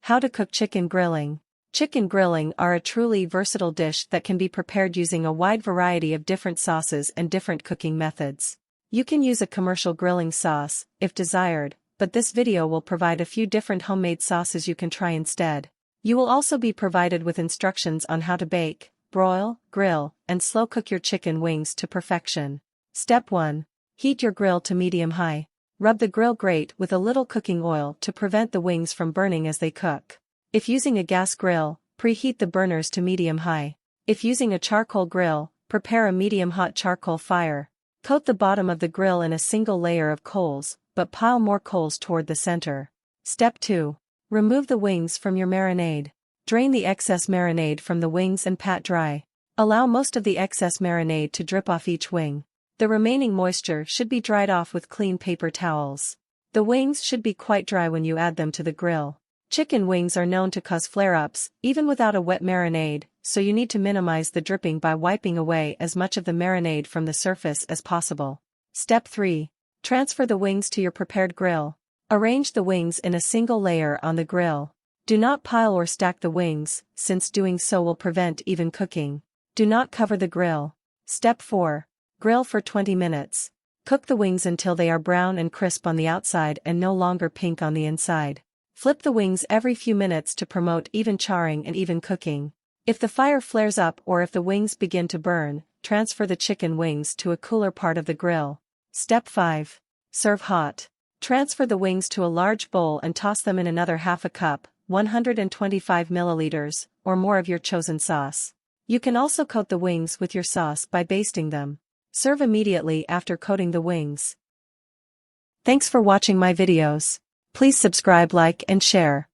How to cook chicken grilling. Chicken grilling are a truly versatile dish that can be prepared using a wide variety of different sauces and different cooking methods. You can use a commercial grilling sauce, if desired, but this video will provide a few different homemade sauces you can try instead. You will also be provided with instructions on how to bake, broil, grill, and slow cook your chicken wings to perfection. Step 1. Heat your grill to medium-high. Rub the grill grate with a little cooking oil to prevent the wings from burning as they cook. If using a gas grill, preheat the burners to medium-high. If using a charcoal grill, prepare a medium-hot charcoal fire. Coat the bottom of the grill in a single layer of coals, but pile more coals toward the center. Step 2. Remove the wings from your marinade. Drain the excess marinade from the wings and pat dry. Allow most of the excess marinade to drip off each wing. The remaining moisture should be dried off with clean paper towels. The wings should be quite dry when you add them to the grill. Chicken wings are known to cause flare-ups, even without a wet marinade, so you need to minimize the dripping by wiping away as much of the marinade from the surface as possible. Step 3. Transfer the wings to your prepared grill. Arrange the wings in a single layer on the grill. Do not pile or stack the wings, since doing so will prevent even cooking. Do not cover the grill. Step 4. Grill for 20 minutes. Cook the wings until they are brown and crisp on the outside and no longer pink on the inside. Flip the wings every few minutes to promote even charring and even cooking. If the fire flares up or if the wings begin to burn, transfer the chicken wings to a cooler part of the grill. Step 5. Serve hot. Transfer the wings to a large bowl and toss them in another half a cup, 125 milliliters, or more of your chosen sauce. You can also coat the wings with your sauce by basting them. Serve immediately after coating the wings. Thanks for watching my videos. Please subscribe, like, and share.